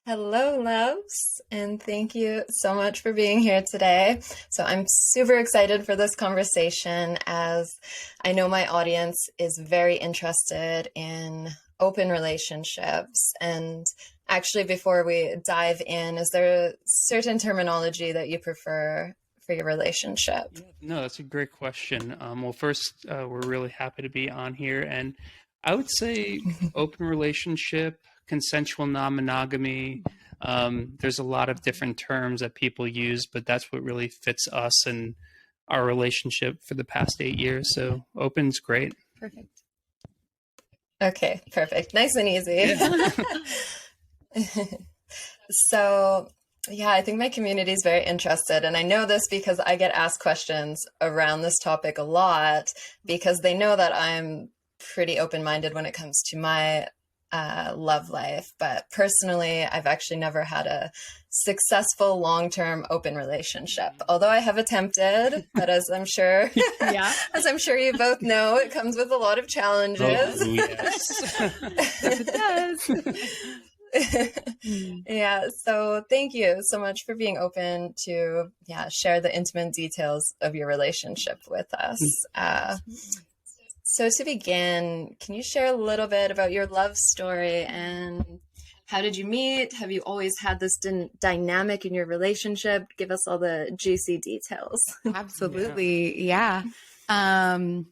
Hello, loves, and thank you so much for being here today. So, I'm super excited for this conversation as I know my audience is very interested in open relationships. And actually, before we dive in, is there a certain terminology that you prefer for your relationship? Yeah, no, that's a great question. Well, first, we're really happy to be on here, and I would say open relationship, consensual non-monogamy. There's a lot of different terms that people use, but that's what really fits us and our relationship for the past 8 years. So open's great. Perfect. Okay, perfect. Nice and easy. Yeah. So, yeah, I think my community is very interested. And I know this because I get asked questions around this topic a lot because they know that I'm pretty open-minded when it comes to my love life. But personally, I've actually never had a successful long-term open relationship. Although I have attempted, but as I'm sure, Yeah. as I'm sure you both know, it comes with a lot of challenges. Oh, yes. Yes, it does. Yeah, so thank you so much for being open to share the intimate details of your relationship with us. So to begin, can you share a little bit about your love story and how did you meet? Have you always had this dynamic in your relationship? Give us all the juicy details. Absolutely. Yeah. Oh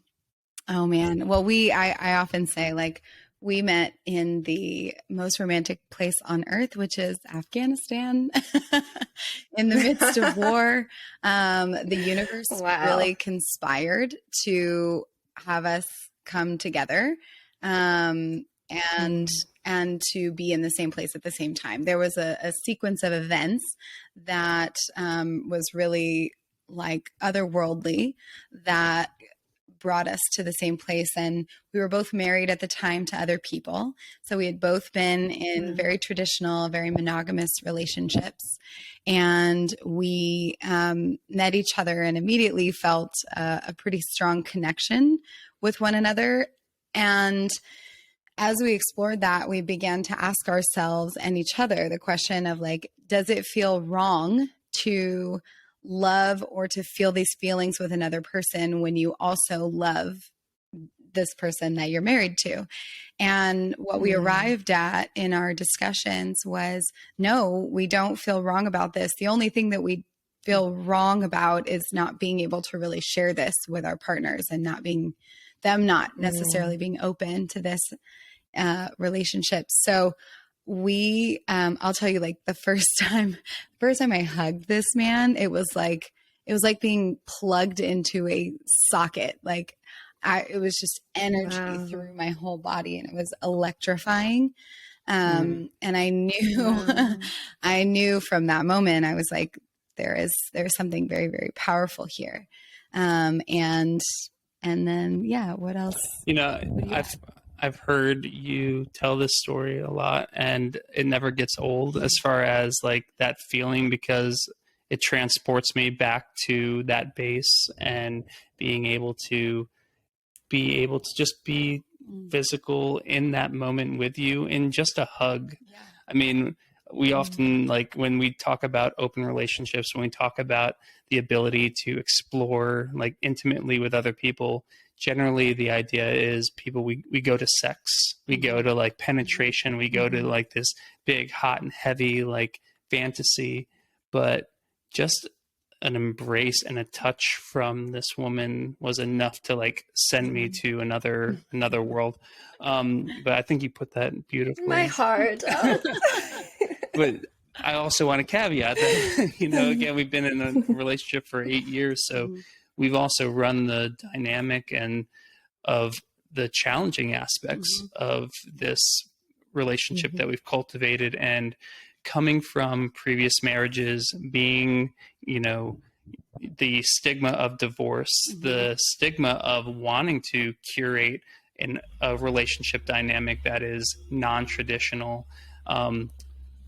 man. Well, I often say like we met in the most romantic place on earth, which is Afghanistan, in the midst of war. The universe really conspired to have us come together, and to be in the same place at the same time. There was a sequence of events that was really like otherworldly that brought us to the same place. And we were both married at the time to other people. So we had both been in very traditional, very monogamous relationships. And we met each other and immediately felt a pretty strong connection with one another. And as we explored that, we began to ask ourselves and each other the question of like, does it feel wrong to love or to feel these feelings with another person when you also love this person that you're married to? And what we arrived at in our discussions was, no, we don't feel wrong about this. The only thing that we feel wrong about is not being able to really share this with our partners and not necessarily being open to this relationship. So I'll tell you, like the first time I hugged this man, it was like being plugged into a socket. Like it was just energy through my whole body and it was electrifying. And I knew, I knew from that moment, I was like, there's something very, very powerful here. And then, what else? I've heard you tell this story a lot and it never gets old as far as like that feeling, because it transports me back to that base and being able to just be physical in that moment with you in just a hug. Yeah. I mean, we often, like when we talk about open relationships, when we talk about the ability to explore like intimately with other people, generally the idea is we go to sex, we go to like penetration, we go to like this big hot and heavy like fantasy, but just an embrace and a touch from this woman was enough to like send me to another world. But I think you put that beautifully. My heart. But I also want to caveat that, again, we've been in a relationship for 8 years, so we've also run the dynamic and of the challenging aspects of this relationship that we've cultivated, and coming from previous marriages, being, the stigma of divorce, the stigma of wanting to curate a relationship dynamic that is non-traditional.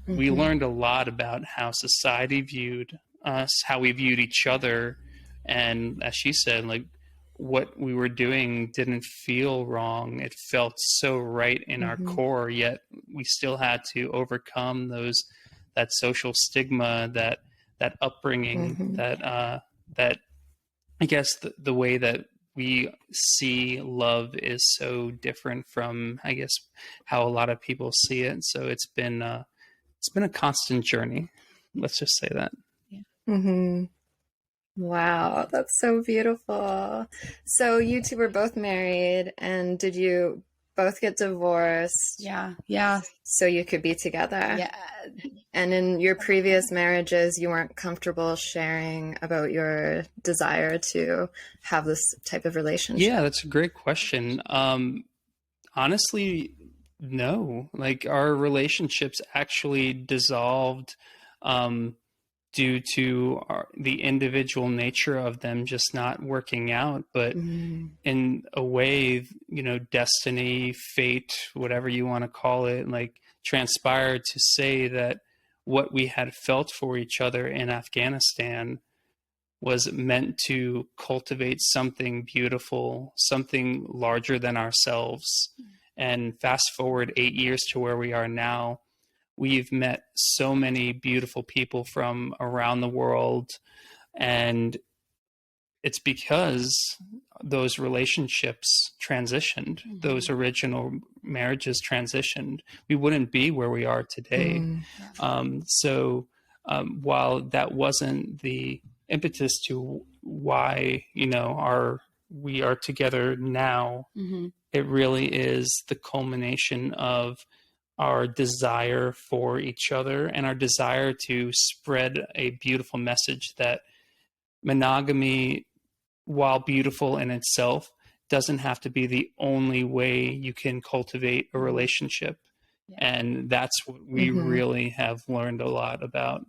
We learned a lot about how society viewed us, how we viewed each other. And as she said, like, what we were doing didn't feel wrong. It felt so right in our core, yet we still had to overcome that social stigma, that upbringing, that I guess the way that we see love is so different from, I guess, how a lot of people see it. So it's been a constant journey. Let's just say that. Mm-hmm. Wow, that's so beautiful. So you two were both married, and did you both get divorced Yeah. so you could be together? Yeah. And in your previous marriages, you weren't comfortable sharing about your desire to have this type of relationship? Yeah, that's a great question. Honestly, no. Like, our relationships actually dissolved due to the individual nature of them just not working out. But in a way, destiny, fate, whatever you want to call it, like, transpired to say that what we had felt for each other in Afghanistan was meant to cultivate something beautiful, something larger than ourselves. And fast forward 8 years to where we are now, we've met so many beautiful people from around the world. And it's because those relationships transitioned, those original marriages transitioned. We wouldn't be where we are today. So while that wasn't the impetus to why we are together now, it really is the culmination of our desire for each other and our desire to spread a beautiful message that monogamy, while beautiful in itself, doesn't have to be the only way you can cultivate a relationship. And that's what we really have learned a lot about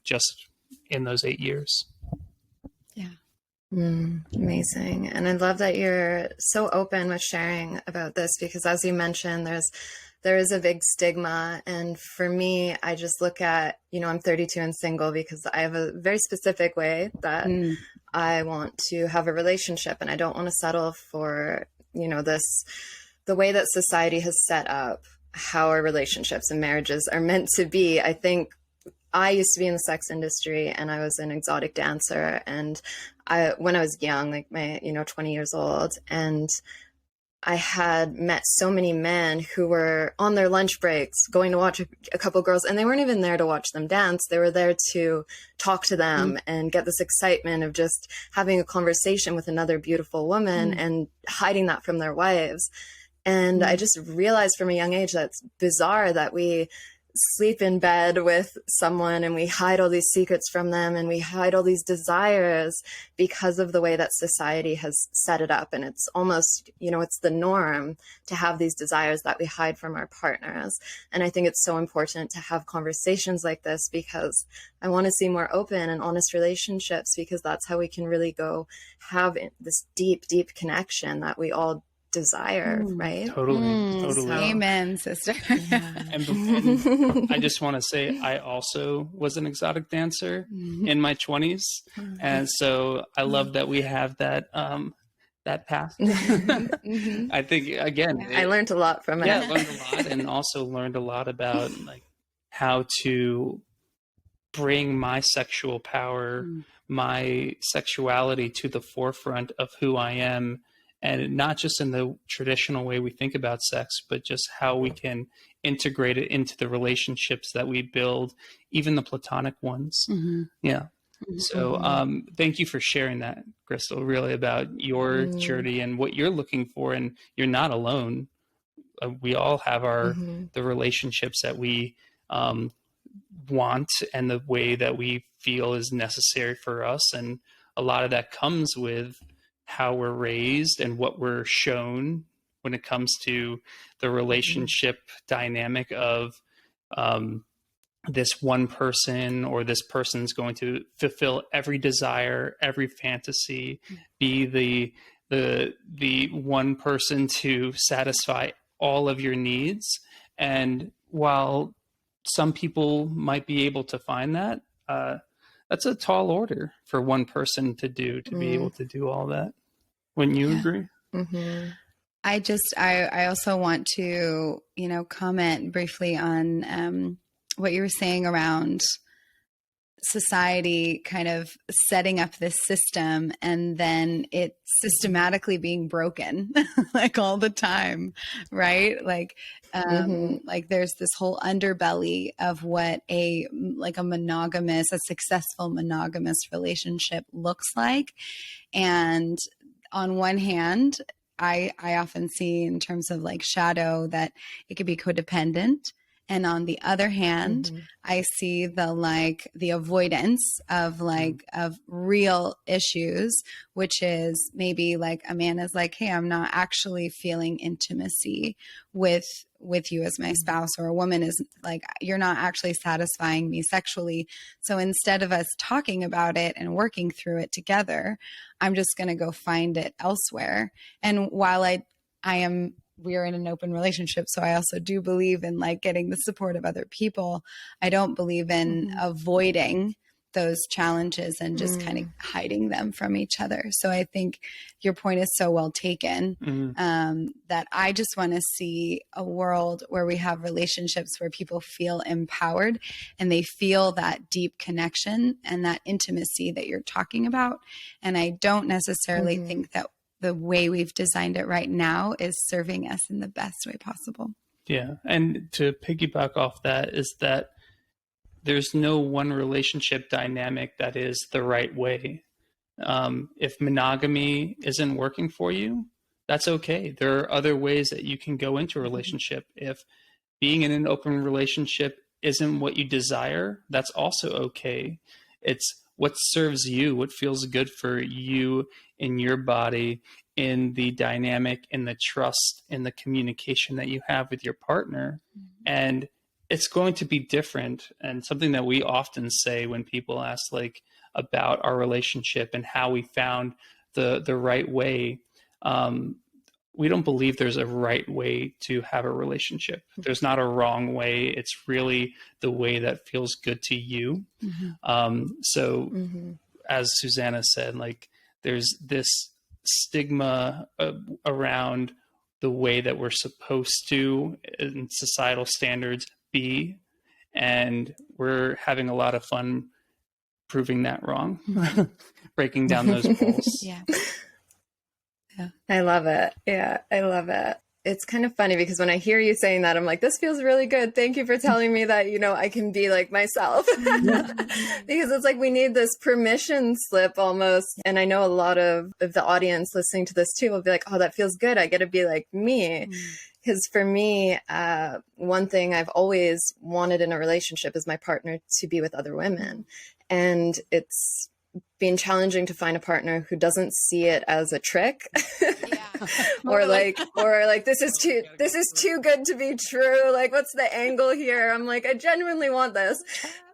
just in those 8 years. Yeah. Amazing. And I love that you're so open with sharing about this, because as you mentioned, there is a big stigma. And for me, I just look at, I'm 32 and single because I have a very specific way that I want to have a relationship, and I don't want to settle for, the way that society has set up how our relationships and marriages are meant to be. I think I used to be in the sex industry, and I was an exotic dancer. And when I was young, like 20 years old, and I had met so many men who were on their lunch breaks going to watch a couple girls, and they weren't even there to watch them dance. They were there to talk to them and get this excitement of just having a conversation with another beautiful woman and hiding that from their wives. And I just realized from a young age that it's bizarre that we sleep in bed with someone and we hide all these secrets from them, and we hide all these desires because of the way that society has set it up. And it's almost, it's the norm to have these desires that we hide from our partners. And I think it's so important to have conversations like this, because I want to see more open and honest relationships, because that's how we can really go have this deep, deep connection that we all desire, right? Totally. So, Amen, sister. And I just want to say, I also was an exotic dancer in my 20s, and so I love that we have that past. I think, again, I learned a lot from it. Yeah, I learned a lot, and also learned a lot about how to bring my sexual power, my sexuality to the forefront of who I am. And not just in the traditional way we think about sex, but just how we can integrate it into the relationships that we build, even the platonic ones. Yeah. So thank you for sharing that, Crystal, really, about your journey and what you're looking for. And you're not alone. We all have the relationships that we want and the way that we feel is necessary for us. And a lot of that comes with how we're raised and what we're shown when it comes to the relationship dynamic of this one person, or this person's going to fulfill every desire, every fantasy, be the one person to satisfy all of your needs. And while some people might be able to find that, that's a tall order for one person to be able to do all that. Wouldn't you Yeah. agree? Mm-hmm. I also want to, comment briefly on what you were saying around society kind of setting up this system and then it systematically being broken like all the time, right? Like there's this whole underbelly of what a successful monogamous relationship looks like. And on one hand, I often see in terms of like shadow that it could be codependent. And on the other hand, I see the avoidance of of real issues, which is maybe like a man is like, hey, I'm not actually feeling intimacy with you as my spouse, or a woman is like, you're not actually satisfying me sexually. So instead of us talking about it and working through it together, I'm just going to go find it elsewhere. And while we are in an open relationship, so I also do believe in like getting the support of other people. I don't believe in avoiding those challenges and just kind of hiding them from each other. So I think your point is so well taken, that I just want to see a world where we have relationships where people feel empowered and they feel that deep connection and that intimacy that you're talking about. And I don't necessarily think that the way we've designed it right now is serving us in the best way possible. Yeah. And to piggyback off that is that there's no one relationship dynamic that is the right way. If monogamy isn't working for you, that's okay. There are other ways that you can go into a relationship. If being in an open relationship isn't what you desire, that's also okay. It's what serves you, what feels good for you in your body, in the dynamic, in the trust, in the communication that you have with your partner. And it's going to be different. And something that we often say when people ask like about our relationship and how we found the right way, we don't believe there's a right way to have a relationship. There's not a wrong way. It's really the way that feels good to you. As Susannah said, like there's this stigma around the way that we're supposed to, in societal standards, be. And we're having a lot of fun proving that wrong, breaking down those walls. Yeah. I love it. Yeah, I love it. It's kind of funny because when I hear you saying that, I'm like, this feels really good. Thank you for telling me that, I can be like myself. Because it's like we need this permission slip almost. And I know a lot of the audience listening to this too will be like, oh, that feels good. I get to be like me. Because for me, one thing I've always wanted in a relationship is my partner to be with other women. And it's been challenging to find a partner who doesn't see it as a trick. or like this is too good to be true. Like, what's the angle here? I'm like, I genuinely want this.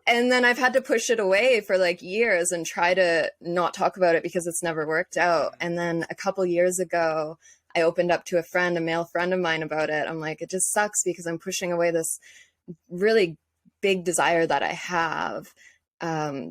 And then I've had to push it away for like years and try to not talk about it because it's never worked out. And then a couple years ago, I opened up to a male friend of mine about it. I'm like, it just sucks because I'm pushing away this really big desire that I have.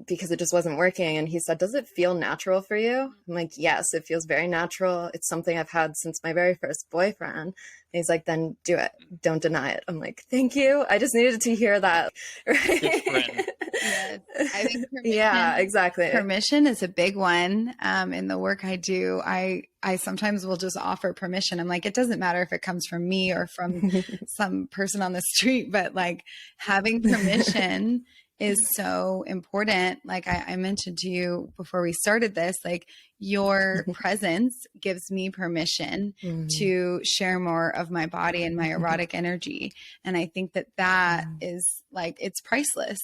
Because it just wasn't working. And he said, does it feel natural for you? I'm like, yes, it feels very natural. It's something I've had since my very first boyfriend. And he's like, then do it. Don't deny it. I'm like, thank you. I just needed to hear that. Right? Yes, I think yeah, exactly. Permission is a big one. In the work I do, I sometimes will just offer permission. I'm like, it doesn't matter if it comes from me or from some person on the street, but like having permission is so important. Like I mentioned to you before we started this, like your presence gives me permission to share more of my body and my erotic energy. And I think that is like, it's priceless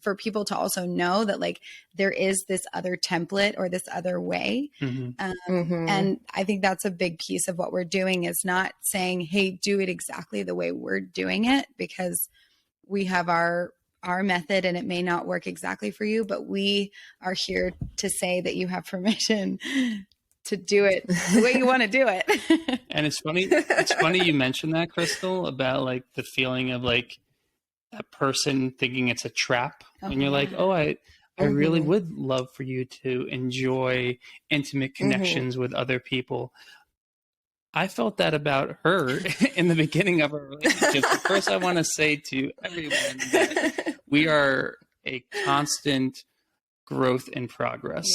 for people to also know that like there is this other template or this other way. And I think that's a big piece of what we're doing is not saying, hey, do it exactly the way we're doing it, because we have our method and it may not work exactly for you, but we are here to say that you have permission to do it the way you want to do it. And it's funny you mentioned that, Crystal, about like the feeling of like that person thinking it's a trap. And you're like, oh, I I really would love for you to enjoy intimate connections with other people. I felt that about her in the beginning of our relationship. So first, I want to say to everyone that we are a constant growth in progress,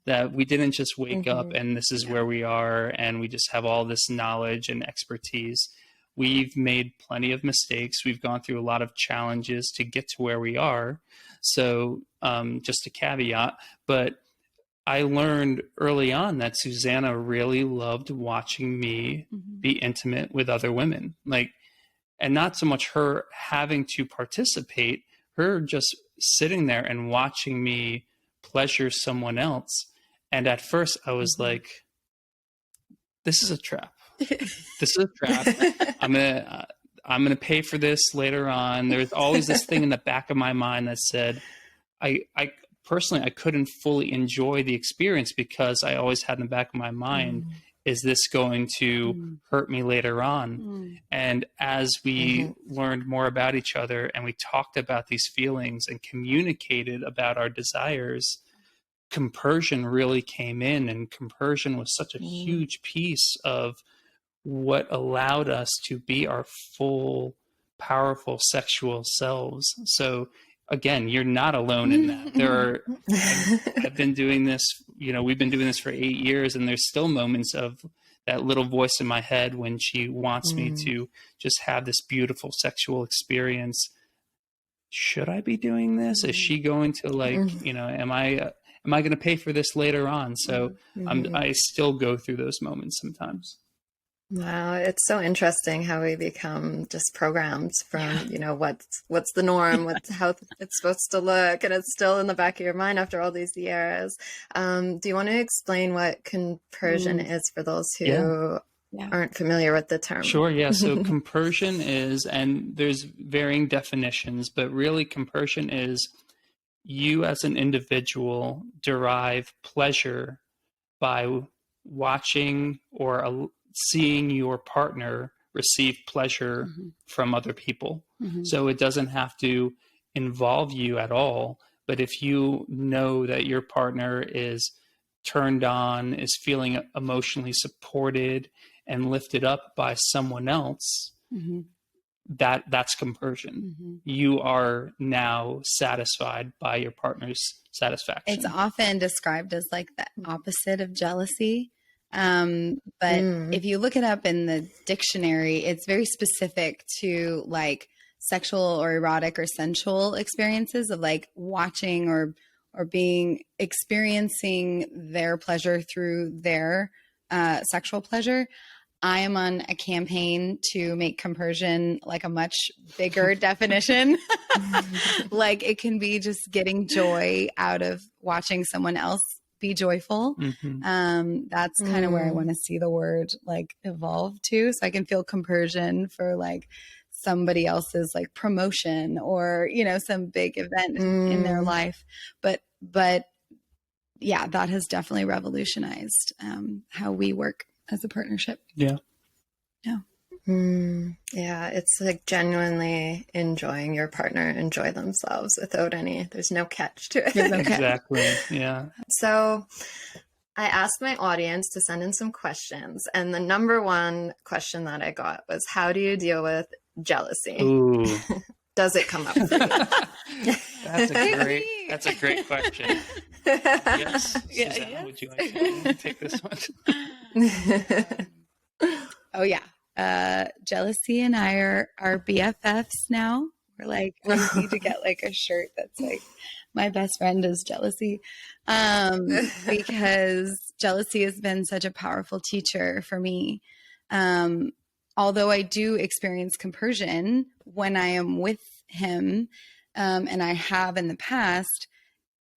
that we didn't just wake up and this is where we are and we just have all this knowledge and expertise. We've made plenty of mistakes. We've gone through a lot of challenges to get to where we are. So just a caveat, but I learned early on that Susannah really loved watching me be intimate with other women. Like, and not so much her having to participate, her just sitting there and watching me pleasure someone else. And at first I was like, this is a trap. This is a trap. I'm going to pay for this later on. There's always this thing in the back of my mind that said, I personally, I couldn't fully enjoy the experience because I always had in the back of my mind, is this going to hurt me later on? And as we learned more about each other and we talked about these feelings and communicated about our desires, compersion really came in, and compersion was such a huge piece of what allowed us to be our full, powerful sexual selves. So again, you're not alone in that. There are, I've been doing this, we've been doing this for 8 years, and there's still moments of that little voice in my head when she wants me to just have this beautiful sexual experience. Should I be doing this? Is she going to am I going to pay for this later on? So I still go through those moments sometimes. Wow, it's so interesting how we become just programmed from, what's the norm, how it's supposed to look, and it's still in the back of your mind after all these years. Do you want to explain what compersion is for those who aren't familiar with the term? Sure, yeah. So compersion is, and there's varying definitions, but really compersion is you as an individual derive pleasure by watching or seeing your partner receive pleasure from other people. So it doesn't have to involve you at all, but if you know that your partner is turned on, is feeling emotionally supported and lifted up by someone else, that's compersion. You are now satisfied by your partner's satisfaction. It's often described as like the opposite of jealousy. But if you look it up in the dictionary, it's very specific to like sexual or erotic or sensual experiences of like watching or experiencing their pleasure through their sexual pleasure. I am on a campaign to make compersion like a much bigger definition. Like it can be just getting joy out of watching someone else be joyful. That's kind of where I want to see the word like evolve to. So I can feel compersion for like somebody else's like promotion or, some big event in their life. But yeah, that has definitely revolutionized how we work as a partnership. Yeah. Yeah, it's like genuinely enjoying your partner enjoy themselves without there's no catch to it. Exactly. Yeah. So I asked my audience to send in some questions, and the number one question that I got was, how do you deal with jealousy? Ooh. Does it come up for you? That's a great question. Yes. Susannah, would you like to take this one? Oh yeah. Jealousy and I are BFFs now. We're like, I need to get like a shirt that's like, my best friend is jealousy. Because jealousy has been such a powerful teacher for me. Although I do experience compersion when I am with him, and I have in the past,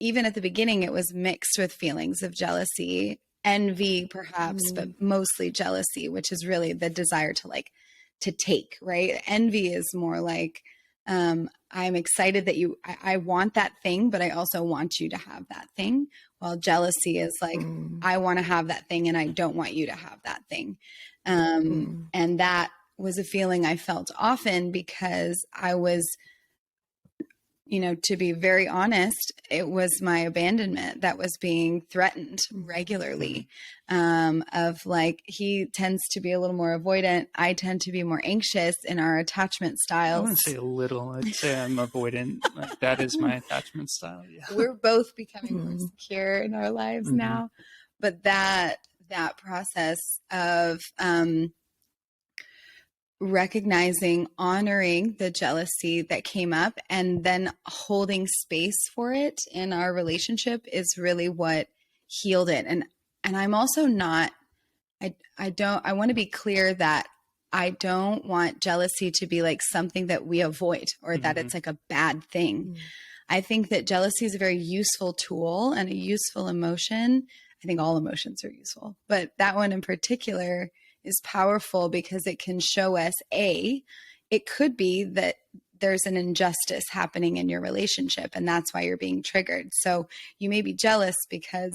even at the beginning, it was mixed with feelings of jealousy, envy perhaps, but mostly jealousy, which is really the desire to take, right? Envy is more like, I'm excited that I want that thing, but I also want you to have that thing. While jealousy is like, I want to have that thing and I don't want you to have that thing. And that was a feeling I felt often because I was you know, to be very honest, it was my abandonment that was being threatened regularly. Of like, he tends to be a little more avoidant. I tend to be more anxious in our attachment I styles. wouldn't say a little. I'd say I'm avoidant. Like, that is my attachment style. Yeah. We're both becoming more secure in our lives now. But that process of recognizing, honoring the jealousy that came up, and then holding space for it in our relationship is really what healed it. And I'm also not, I want to be clear that I don't want jealousy to be like something that we avoid, or that it's like a bad thing. I think that jealousy is a very useful tool and a useful emotion. I think all emotions are useful, but that one in particular is powerful because it can show us, it could be that there's an injustice happening in your relationship, and that's why you're being triggered. So you may be jealous because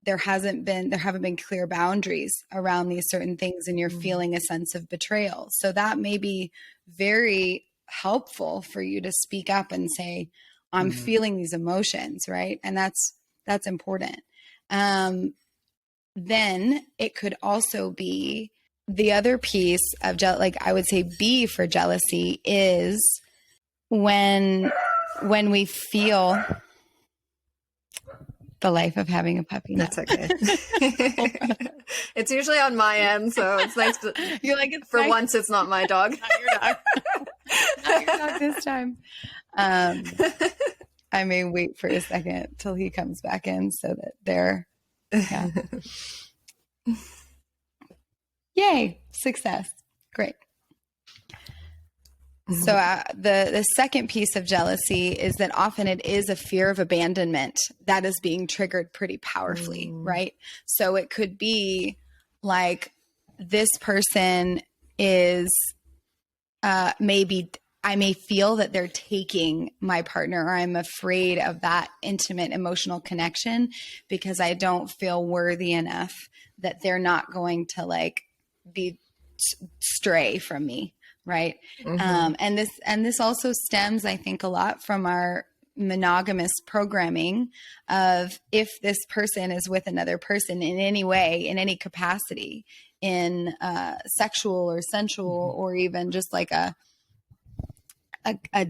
there haven't been clear boundaries around these certain things, and you're feeling a sense of betrayal. So that may be very helpful for you to speak up and say, I'm feeling these emotions, right? And that's important. Then it could also be the other piece of like I would say B for jealousy is when we feel the life of having a puppy. That's okay. It's usually on my end, so it's nice to, you're like, it's for nice. once it's not my dog. Not your dog. Not your dog this time. I may wait for a second till he comes back in so that they're, yeah. Yay, success. Great. So the second piece of jealousy is that often it is a fear of abandonment that is being triggered pretty powerfully, right? So it could be like, this person is maybe, I may feel that they're taking my partner, or I'm afraid of that intimate emotional connection because I don't feel worthy enough that they're not going to like be stray from me. Right. And this also stems, I think, a lot from our monogamous programming of, if this person is with another person in any way, in any capacity, in sexual or sensual, or even just like a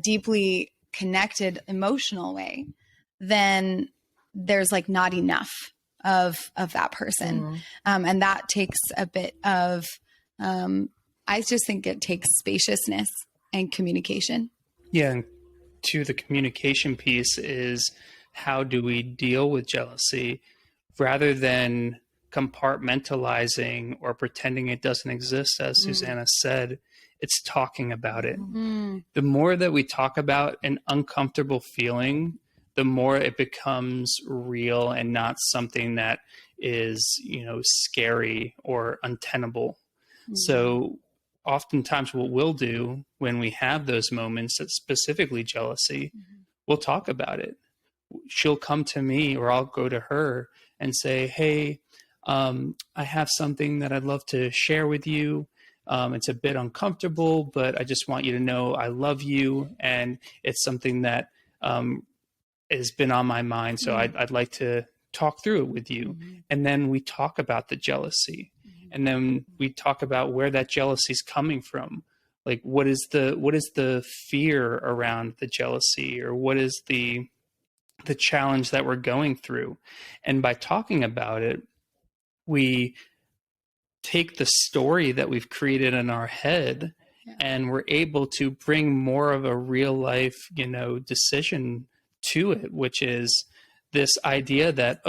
deeply connected emotional way, then there's like not enough of that person. And that takes a bit of, I just think it takes spaciousness and communication. Yeah. And to the communication piece is, how do we deal with jealousy rather than compartmentalizing or pretending it doesn't exist? As Susannah said, it's talking about it. The more that we talk about an uncomfortable feeling, the more it becomes real and not something that is, scary or untenable. So oftentimes what we'll do when we have those moments, that's specifically jealousy, we'll talk about it. She'll come to me, or I'll go to her and say, hey, I have something that I'd love to share with you. It's a bit uncomfortable, but I just want you to know I love you. And it's something that has been on my mind. So I'd like to talk through it with you. And then we talk about the jealousy. And then we talk about where that jealousy is coming from. Like, what is the fear around the jealousy, or what is the challenge that we're going through? And by talking about it, we take the story that we've created in our head, and we're able to bring more of a real life, decision to it, which is this idea that,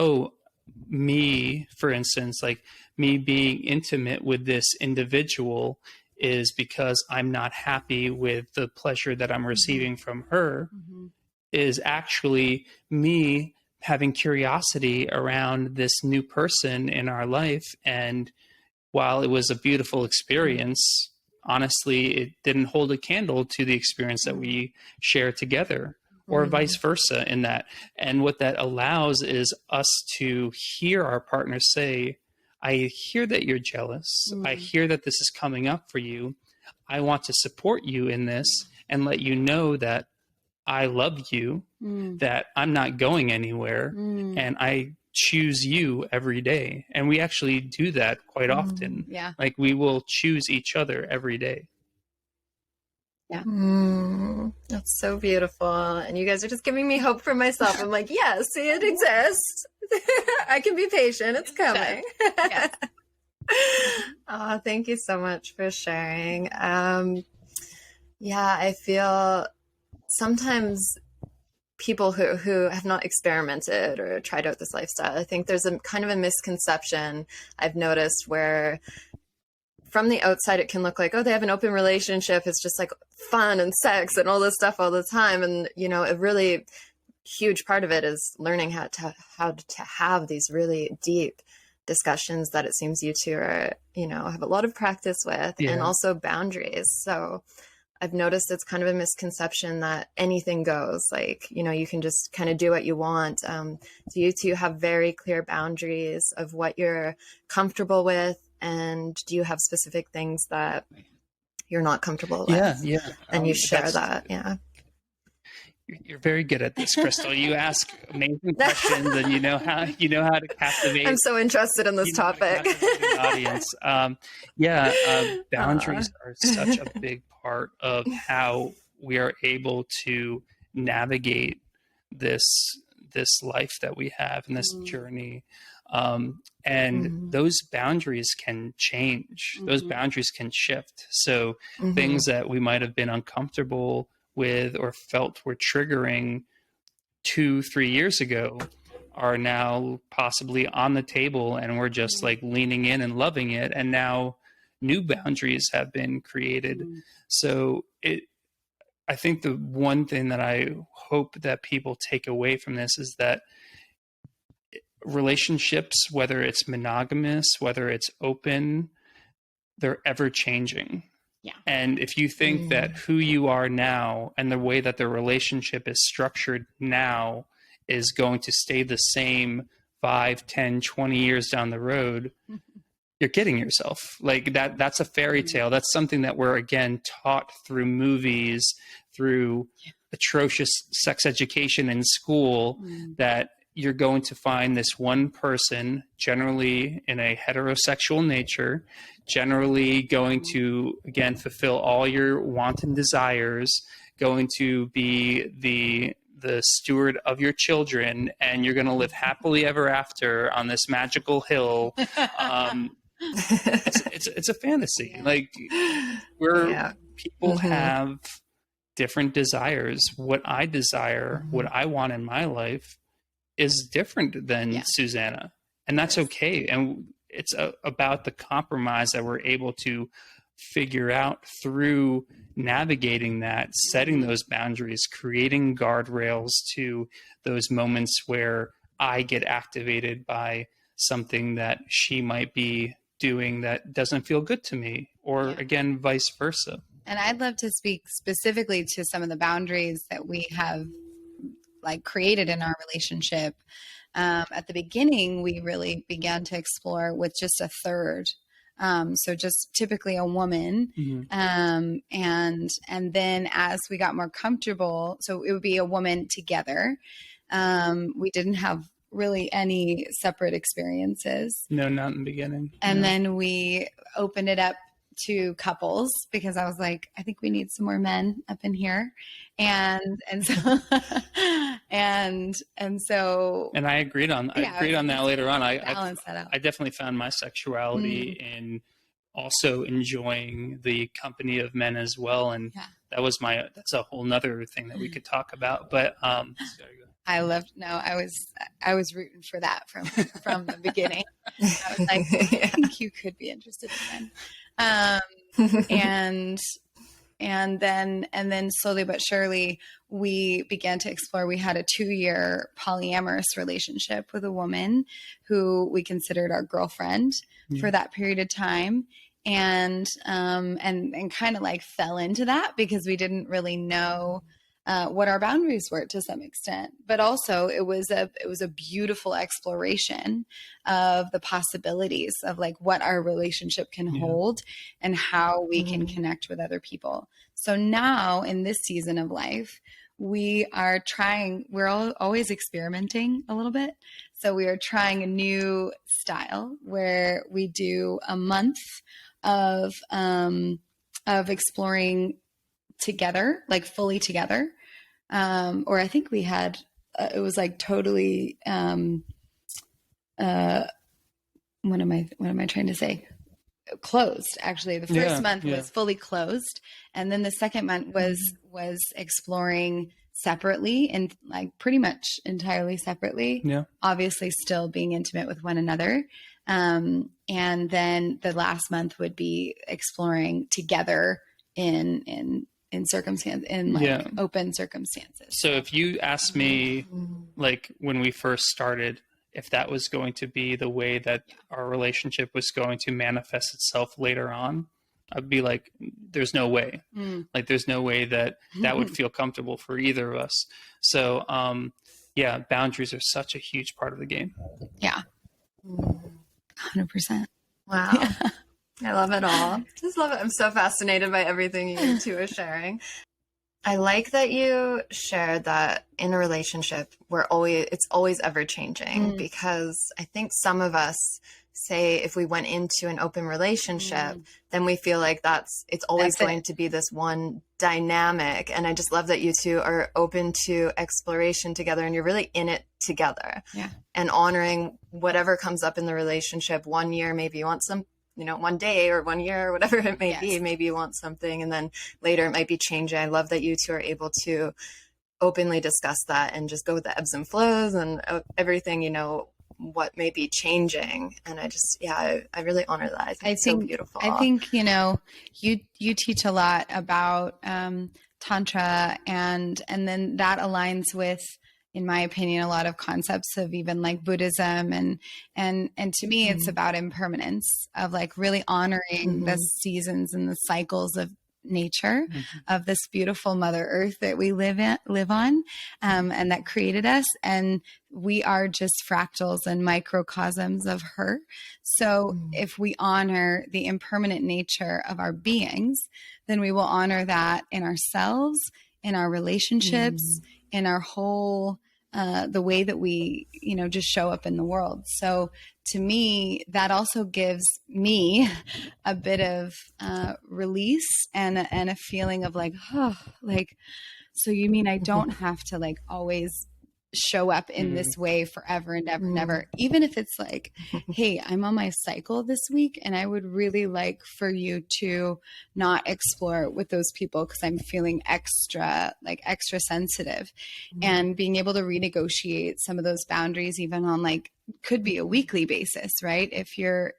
me, for instance, like me being intimate with this individual is because I'm not happy with the pleasure that I'm receiving from her, is actually me having curiosity around this new person in our life. And while it was a beautiful experience, honestly, it didn't hold a candle to the experience that we share together, or vice versa in that. And what that allows is us to hear our partner say, I hear that you're jealous. I hear that this is coming up for you. I want to support you in this and let you know that I love you, that I'm not going anywhere, and I choose you every day. And we actually do that quite often. Yeah. Like we will choose each other every day. Yeah. That's so beautiful. And you guys are just giving me hope for myself. I'm like, yes, see, it exists. I can be patient. It's coming. Yes. Oh, thank you so much for sharing. Yeah, I feel sometimes people who have not experimented or tried out this lifestyle, I think there's a kind of a misconception I've noticed where from the outside it can look like, oh, they have an open relationship, it's just like fun and sex and all this stuff all the time. And you know, a really huge part of it is learning how to have these really deep discussions that it seems you two are, you know, have a lot of practice with, and also boundaries. So I've noticed it's kind of a misconception that anything goes, like, you know, you can just kind of do what you want. Do you two have very clear boundaries of what you're comfortable with? And do you have specific things that you're not comfortable with? Yeah. And you share that. Yeah. You're very good at this, Crystal. You ask amazing questions, and you know how to captivate. I'm so interested in this topic. The audience. Boundaries are such a big part of how we are able to navigate this life that we have and this journey. And those boundaries can change. Those boundaries can shift. So things that we might have been uncomfortable with or felt were triggering 2-3 years ago are now possibly on the table, and we're just like leaning in and loving it. And now new boundaries have been created. So I think the one thing that I hope that people take away from this is that relationships, whether it's monogamous, whether it's open, they're ever changing. Yeah. And if you think that who you are now and the way that the relationship is structured now is going to stay the same 5, 10, 20 years down the road, you're kidding yourself. Like that's a fairy tale. That's something that we're, again, taught through movies, through atrocious sex education in school, that you're going to find this one person, generally in a heterosexual nature, generally going to, again, fulfill all your wanton desires, going to be the steward of your children, and you're going to live happily ever after on this magical hill. It's a fantasy. Like people have different desires. What I desire, what I want in my life, is different than Susannah, and that's okay. And it's about the compromise that we're able to figure out through navigating that, setting those boundaries, creating guardrails to those moments where I get activated by something that she might be doing that doesn't feel good to me, or again, vice versa. And I'd love to speak specifically to some of the boundaries that we have like created in our relationship. At the beginning, we really began to explore with just a third. So just typically a woman. And then as we got more comfortable, so it would be a woman together. We didn't have really any separate experiences. No, not in the beginning. And then we opened it up to couples because I was like, I think we need some more men up in here. And so and I agreed on that later on. I definitely found my sexuality in also enjoying the company of men as well. And that's a whole nother thing that we could talk about. But I was rooting for that from the beginning. I was like, I think you could be interested in men. And then slowly but surely we began to explore. We had a 2-year polyamorous relationship with a woman who we considered our girlfriend for that period of time. And kind of like fell into that because we didn't really know what our boundaries were to some extent, but also it was a beautiful exploration of the possibilities of like what our relationship can hold and how we can connect with other people. So now in this season of life, we are trying, we're always experimenting a little bit. So we are trying a new style where we do a month of exploring together, like fully together. Or I think we had, it was like totally, what am I trying to say? Closed. Actually, the first month was fully closed, and then the second month was exploring separately and like pretty much entirely separately. Yeah. Obviously, still being intimate with one another. And then the last month would be exploring together in circumstance, in like open circumstances. So if you asked me, like when we first started, if that was going to be the way that our relationship was going to manifest itself later on, I'd be like, there's no way. Like, there's no way that would feel comfortable for either of us. So, boundaries are such a huge part of the game. Yeah. 100%. Wow. Yeah. I love it all. Just love it. I'm so fascinated by everything you two are sharing. I like that you shared that in a relationship it's always ever changing, because I think some of us say if we went into an open relationship, then we feel like it's always going to be this one dynamic. And I just love that you two are open to exploration together, and you're really in it together, and honoring whatever comes up in the relationship. 1 year, maybe you want some, one day or 1 year or whatever it may be, maybe you want something, and then later it might be changing. I love that you two are able to openly discuss that and just go with the ebbs and flows and everything, what may be changing. And I just, I really honor that. I think it's so beautiful. I think, you teach a lot about Tantra, and then that aligns with, in my opinion, a lot of concepts of even like Buddhism, and to me, it's about impermanence, of like really honoring the seasons and the cycles of nature, of this beautiful Mother Earth that we live on, and that created us. And we are just fractals and microcosms of her. So if we honor the impermanent nature of our beings, then we will honor that in ourselves, in our relationships, in our whole the way that we, just show up in the world. So to me, that also gives me a bit of release and a feeling of like, so you mean I don't have to like always show up in this way forever and ever and ever, even if it's like, hey, I'm on my cycle this week and I would really like for you to not explore with those people because I'm feeling extra sensitive, and being able to renegotiate some of those boundaries, even on like, could be a weekly basis, right? If you're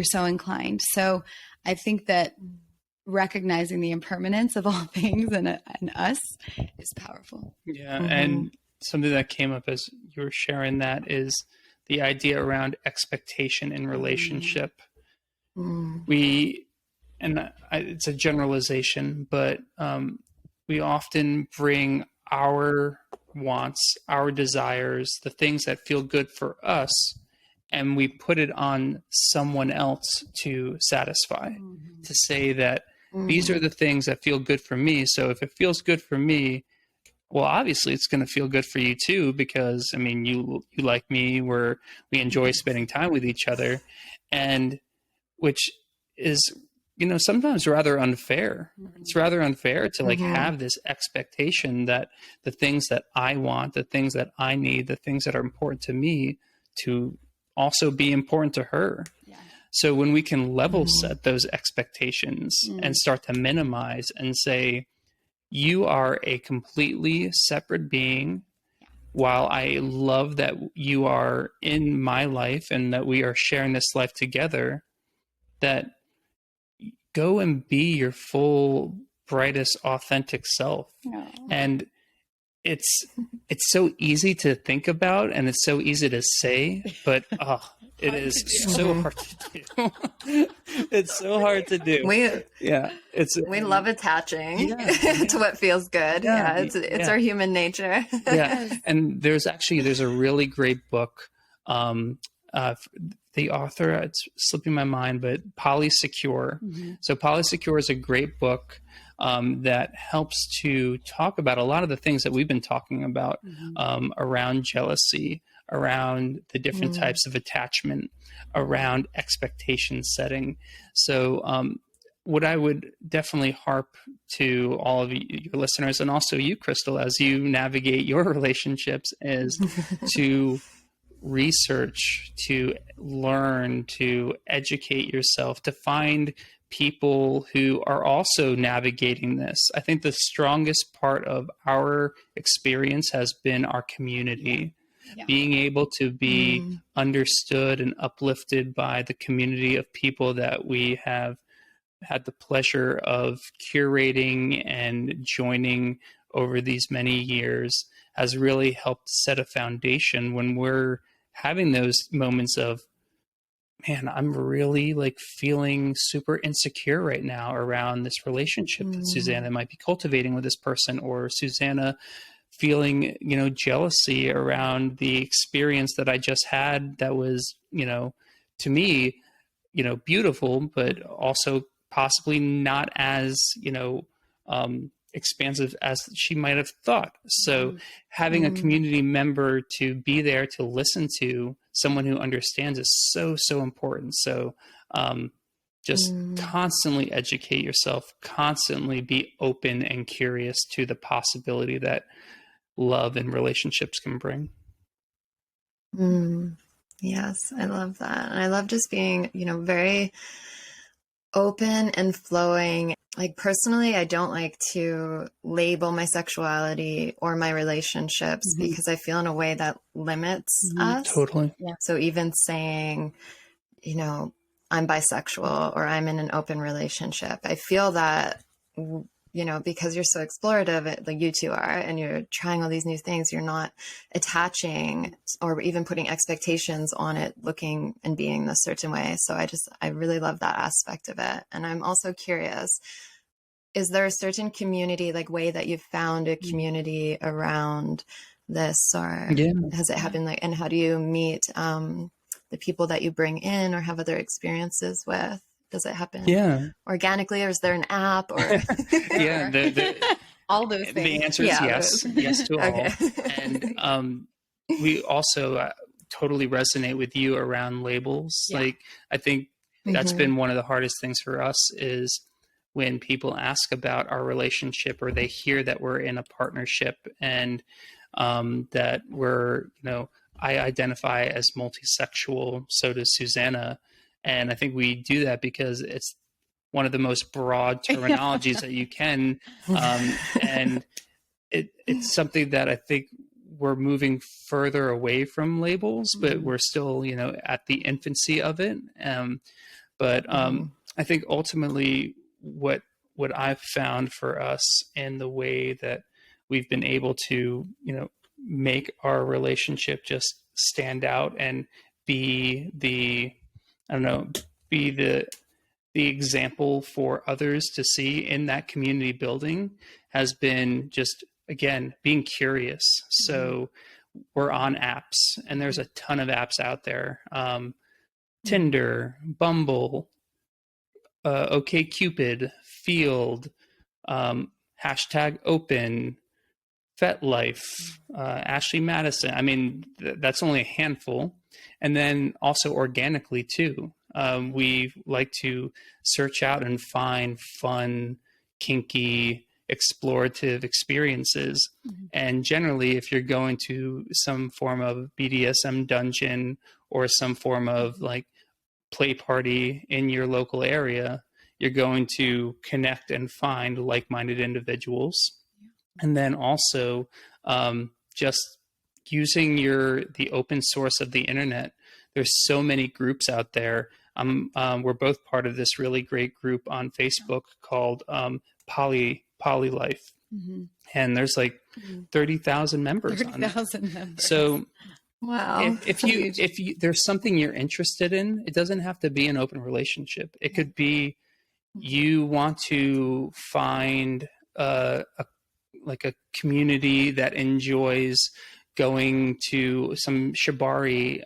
so inclined. So I think that recognizing the impermanence of all things and us is powerful. Yeah. And something that came up as you were sharing that is the idea around expectation in relationship. It's a generalization, but we often bring our wants, our desires, the things that feel good for us, and we put it on someone else to satisfy, to say that these are the things that feel good for me. So if it feels good for me, well, obviously it's going to feel good for you too, because I mean, you like me, we enjoy spending time with each other, and which is, sometimes rather unfair. It's rather unfair to like have this expectation that the things that I want, the things that I need, the things that are important to me to also be important to her. Yeah. So when we can level set those expectations and start to minimize and say, you are a completely separate being, while I love that you are in my life and that we are sharing this life together, that go and be your full, brightest, authentic self. No. And it's so easy to think about and it's so easy to say, but it is so hard to do. It's so hard to do. We love attaching to what feels good. Yeah, it's our human nature. Yeah, and there's a really great book. The author, it's slipping my mind, but Polysecure. So Polysecure is a great book that helps to talk about a lot of the things that we've been talking about around jealousy, around the different types of attachment, around expectation setting. So what I would definitely harp to all of your listeners, and also you, Crystal, as you navigate your relationships, is to research, to learn, to educate yourself, to find people who are also navigating this. I think the strongest part of our experience has been our community. Yeah. Being able to be understood and uplifted by the community of people that we have had the pleasure of curating and joining over these many years has really helped set a foundation when we're having those moments of, man, I'm really like feeling super insecure right now around this relationship that Susannah might be cultivating with this person, or Susannah feeling, jealousy around the experience that I just had that was, to me, beautiful, but also possibly not as, expansive as she might have thought. So having a community member to be there to listen to, someone who understands, is so, so important. So just constantly educate yourself, constantly be open and curious to the possibility that love and relationships can bring. Yes, I love that. And I love just being, very open and flowing. Like personally, I don't like to label my sexuality or my relationships because I feel in a way that limits us. Totally. Yeah. So even saying, I'm bisexual or I'm in an open relationship, I feel that, because you're so explorative, like you two are, and you're trying all these new things, you're not attaching or even putting expectations on it, looking and being this certain way. So I really love that aspect of it. And I'm also curious, is there a certain community, like way that you've found a community around this, or has it happened and how do you meet the people that you bring in or have other experiences with? Does it happen organically, or is there an app, or all those things? The answer is yes, yes to all. And we also totally resonate with you around labels. Like, I think that's been one of the hardest things for us, is when people ask about our relationship, or they hear that we're in a partnership, and that we're, I identify as multisexual, so does Susannah. And I think we do that because it's one of the most broad terminologies that you can. And it's something that I think we're moving further away from labels, but we're still, at the infancy of it. But I think ultimately what I've found for us, and the way that we've been able to, make our relationship just stand out and be the example for others to see in that community building, has been just, again, being curious. So we're on apps, and there's a ton of apps out there. Tinder, Bumble, OkCupid, Field, hashtag Open, FetLife, Ashley Madison. I mean, that's only a handful. And then also organically too. We like to search out and find fun, kinky, explorative experiences. And generally, if you're going to some form of BDSM dungeon or some form of like play party in your local area, you're going to connect and find like-minded individuals. And then also just using the open source of the internet. There's so many groups out there. We're both part of this really great group on Facebook called Poly Life. And there's like 30,000 members on it. 30,000 members. So wow. If you there's something you're interested in, it doesn't have to be an open relationship. It could be you want to find a community that enjoys going to some shibari,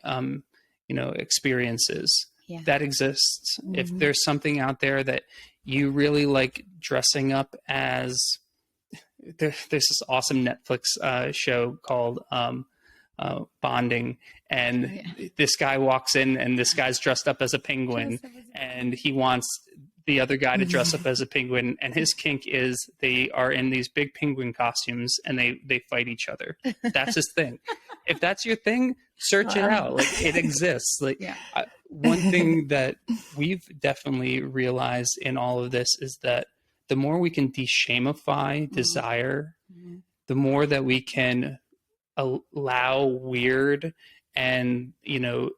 experiences. That exists. If there's something out there that you really like dressing up as there's this awesome Netflix show called Bonding, and this guy walks in and this guy's dressed up as a penguin, and he wants the other guy to dress up as a penguin, and his kink is they are in these big penguin costumes and they fight each other. That's his thing. If that's your thing, search it out. Like, it exists. Like, one thing that we've definitely realized in all of this is that the more we can de-shamify desire, the more that we can allow weird and, you know,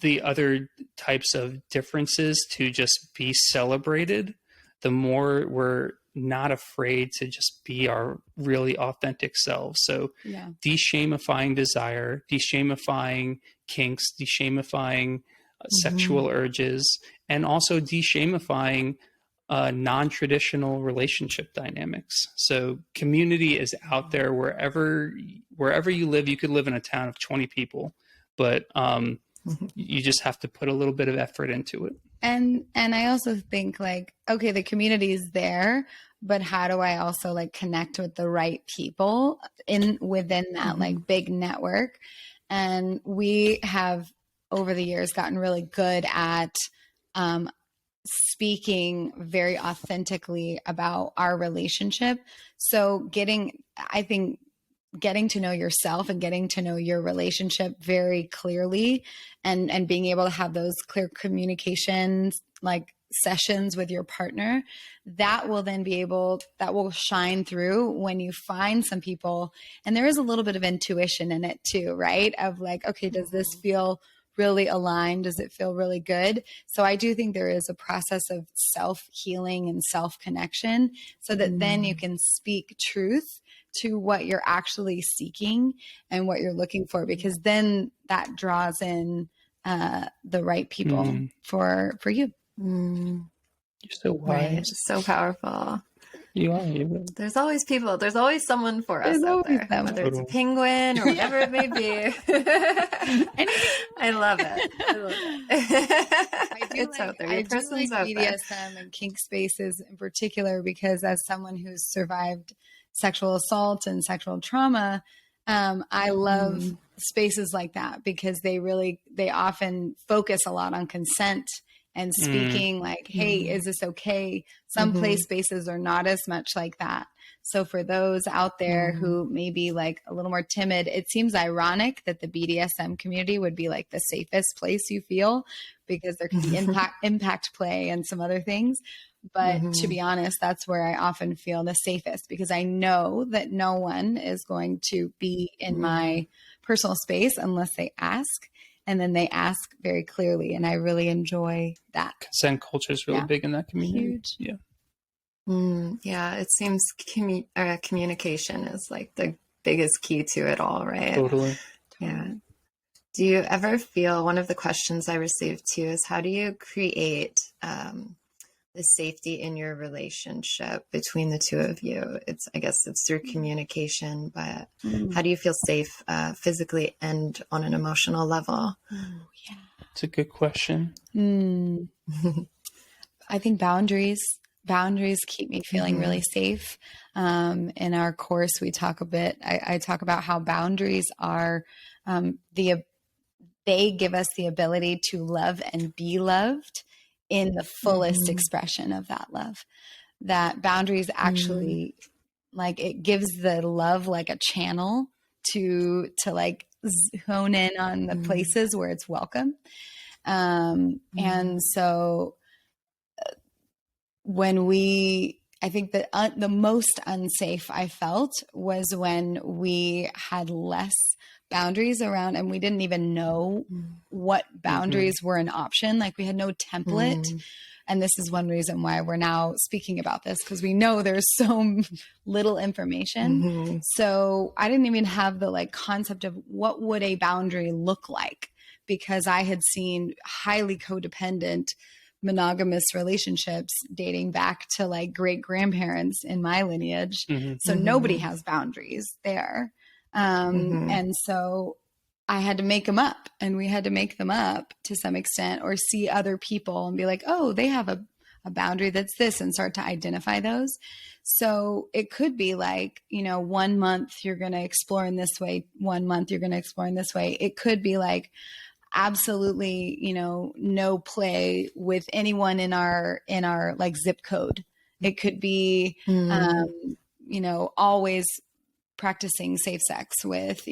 the other types of differences to just be celebrated, the more we're not afraid to just be our really authentic selves. So de-shamifying desire, de-shamifying kinks, de-shamifying sexual urges, and also de-shamifying non-traditional relationship dynamics. So community is out there wherever you live. You could live in a town of 20 people, but you just have to put a little bit of effort into it. And I also think, like, okay, the community is there, but how do I also like connect with the right people within that like big network? And we have over the years gotten really good at speaking very authentically about our relationship. So I think getting to know yourself and getting to know your relationship very clearly, and being able to have those clear communications, like sessions with your partner, that will shine through when you find some people. And there is a little bit of intuition in it too, right? Of like, okay, does this feel really aligned? Does it feel really good? So I do think there is a process of self-healing and self-connection, so that then you can speak truth to what you're actually seeking and what you're looking for, because then that draws in the right people for you. You're so wise. Right. So powerful. You are. There's always people. There's always someone for us out there, whether it's a penguin or whatever it may be. I love it. It's out there. Your person's out there. BDSM and kink spaces in particular, because as someone who's survived sexual assault and sexual trauma, I love spaces like that, because they often focus a lot on consent and speaking like, hey, is this okay? Some play spaces are not as much like that. So for those out there who may be like a little more timid, it seems ironic that the BDSM community would be like the safest place you feel, because there can be impact play and some other things. But to be honest, that's where I often feel the safest, because I know that no one is going to be in my personal space unless they ask. And then they ask very clearly. And I really enjoy that. Consent culture is really big in that community. Huge. Yeah, it seems communication is like the biggest key to it all, right? Totally. Yeah. Do you ever feel, one of the questions I received too is, how do you create the safety in your relationship between the two of you? I guess it's through communication, but how do you feel safe physically and on an emotional level? It's a good question. I think boundaries keep me feeling really safe. In our course, we talk a bit, I talk about how boundaries are, they give us the ability to love and be loved in the fullest expression of that love. That boundaries actually, like, it gives the love like a channel to like hone in on the places where it's welcome. And so I think that the most unsafe I felt was when we had less boundaries around, and we didn't even know what boundaries were an option. Like, we had no template. And this is one reason why we're now speaking about this, because we know there's so little information. So I didn't even have the like concept of what would a boundary look like, because I had seen highly codependent monogamous relationships dating back to like great grandparents in my lineage. So nobody has boundaries there. And so I had to make them up, and we had to make them up to some extent, or see other people and be like, oh, they have a a boundary that's this, and start to identify those. So it could be like, 1 month you're going to explore in this way, 1 month you're going to explore in this way. It could be like, absolutely, no play with anyone in our like zip code. It could be, always practicing safe sex with,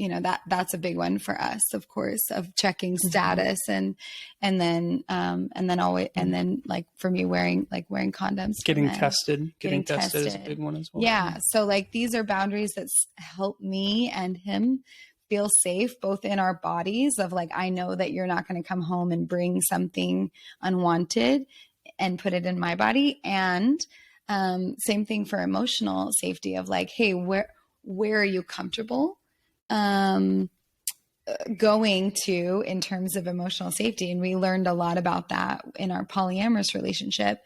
that's a big one for us, of course, of checking status and then always, and then like for me, wearing condoms, getting tested is a big one as well. Yeah. So like, these are boundaries that help me and him feel safe, both in our bodies of like, I know that you're not going to come home and bring something unwanted and put it in my body. And same thing for emotional safety of like, hey, where are you comfortable going to in terms of emotional safety? And we learned a lot about that in our polyamorous relationship.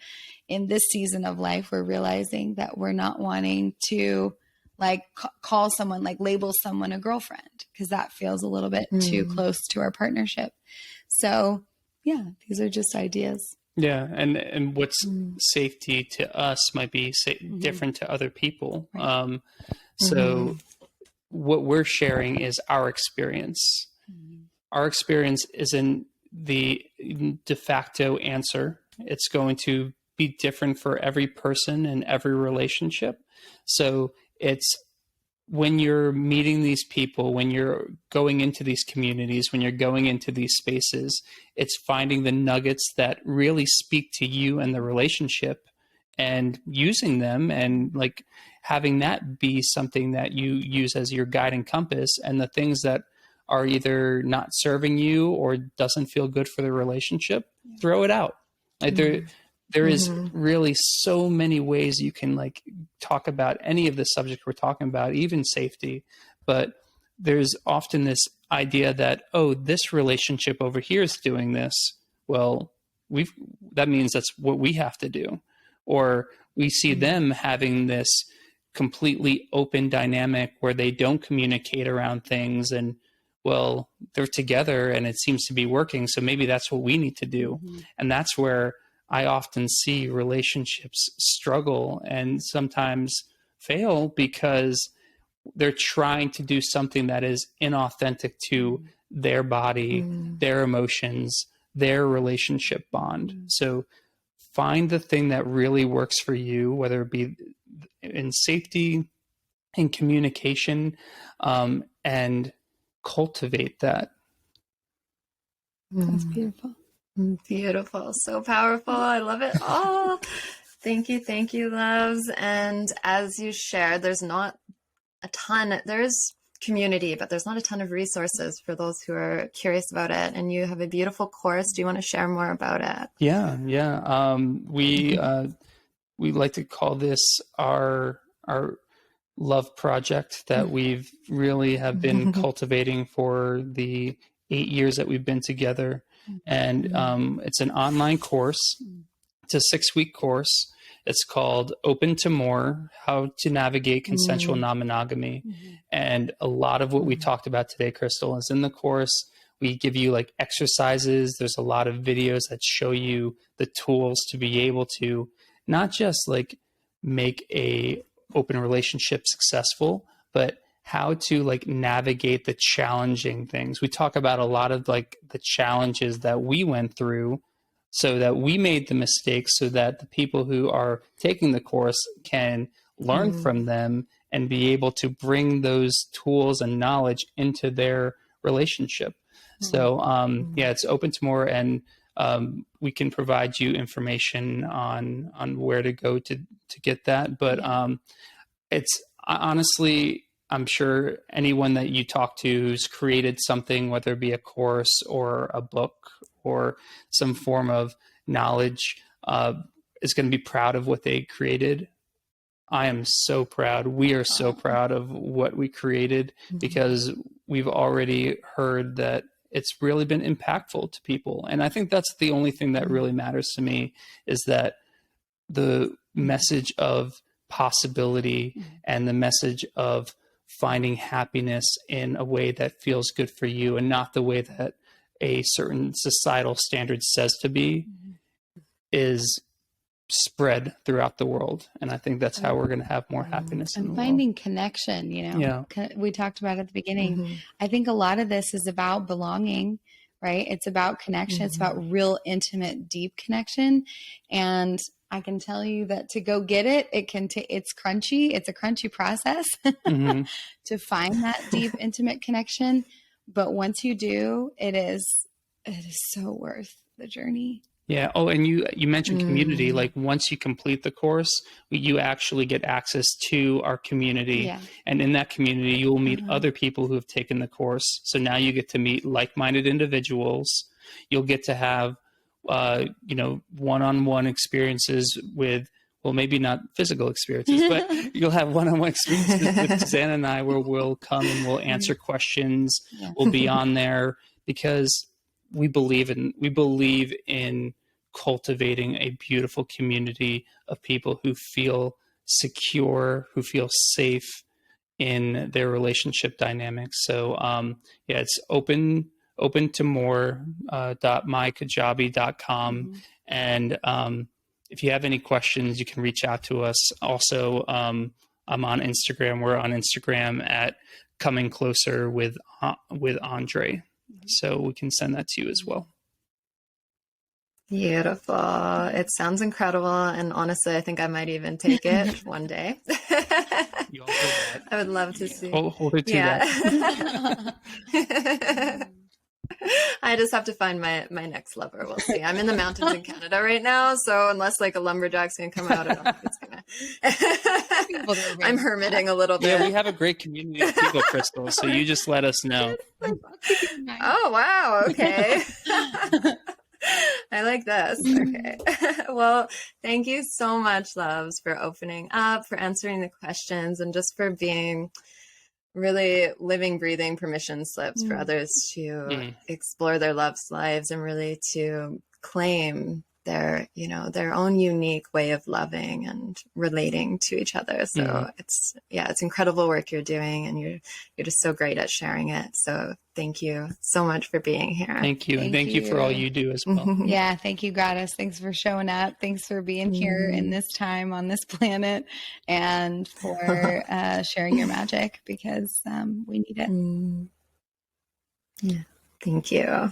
In this season of life, we're realizing that we're not wanting to like call someone, like label someone a girlfriend, because that feels a little bit too close to our partnership. So yeah, these are just ideas. Yeah. And what's safety to us might be different to other people. Right. So what we're sharing is our experience. Our experience isn't the de facto answer. It's going to be different for every person and every relationship. So it's when you're meeting these people, when you're going into these communities, when you're going into these spaces, it's finding the nuggets that really speak to you and the relationship and using them and like having that be something that you use as your guiding compass, and the things that are either not serving you or doesn't feel good for the relationship, throw it out. Like there is really so many ways you can like talk about any of the subject we're talking about, even safety. But there's often this idea that, oh, this relationship over here is doing this. Well, that means that's what we have to do. Or we see them having this completely open dynamic where they don't communicate around things, and well, they're together and it seems to be working. So maybe that's what we need to do. And that's where I often see relationships struggle and sometimes fail because they're trying to do something that is inauthentic to their body, their emotions, their relationship bond. So find the thing that really works for you, whether it be in safety, in communication, and cultivate that. That's beautiful. Beautiful. So powerful. I love it all. Thank you, loves. And as you shared, there's not a ton, there's community, but there's not a ton of resources for those who are curious about it. And you have a beautiful course. Do you want to share more about it? Yeah. We like to call this our love project that we've really have been cultivating for the 8 years that we've been together. And it's an online course. It's a 6-week course. It's called Open to More, How to Navigate Consensual Non-Monogamy. And a lot of what we talked about today, Crystal, is in the course. We give you like exercises. There's a lot of videos that show you the tools to be able to not just like make a open relationship successful, but how to like navigate the challenging things. We talk about a lot of like the challenges that we went through so that we made the mistakes so that the people who are taking the course can learn from them and be able to bring those tools and knowledge into their relationship. So it's open to more, and we can provide you information on where to go to get that. But it's honestly, I'm sure anyone that you talk to who's created something, whether it be a course or a book or some form of knowledge, is going to be proud of what they created. I am so proud. We are so proud of what we created because we've already heard that it's really been impactful to people. And I think that's the only thing that really matters to me, is that the message of possibility and the message of finding happiness in a way that feels good for you and not the way that a certain societal standard says to be is spread throughout the world. And I think that's how we're going to have more happiness in the And world. finding connection, you know, we talked about at the beginning. Mm-hmm. I think a lot of this is about belonging, right? It's about connection. It's about real intimate, deep connection. And I can tell you that to go get it, it's crunchy. It's a crunchy process to find that deep, intimate connection. But once you do, it is so worth the journey. Yeah. Oh, and you mentioned community. Like once you complete the course, you actually get access to our community. Yeah. And in that community, you will meet other people who have taken the course. So now you get to meet like-minded individuals. You'll get to have, one-on-one experiences with, well, maybe not physical experiences, but you'll have one-on-one experiences with Susannah and I, where we'll come and we'll answer questions. Yeah. We'll be on there because we believe in cultivating a beautiful community of people who feel secure, who feel safe in their relationship dynamics. So it's open to more .mykajabi.com. And if you have any questions, you can reach out to us. Also, I'm on Instagram. We're on Instagram at Coming Closer with André. So we can send that to you as well. Beautiful. It sounds incredible. And honestly, I think I might even take it one day. You all heard that. I would love to see. Hold it to that. I just have to find my next lover. We'll see. I'm in the mountains in Canada right now, so unless like a lumberjack's gonna come out, I don't think it's gonna. I'm hermiting a little bit. Yeah, we have a great community of people, Crystal. So you just let us know. Oh wow! Okay. I like this. Okay. Well, thank you so much, loves, for opening up, for answering the questions, and just for being really living, breathing permission slips for others to explore their love's lives and really to claim their own unique way of loving and relating to each other. So it's incredible work you're doing, and you're just so great at sharing it. So thank you so much for being here. Thank you. And thank you for all you do as well. Yeah. Thank you, Goddess. Thanks for showing up. Thanks for being here in this time on this planet, and for sharing your magic, because we need it. Yeah. Thank you.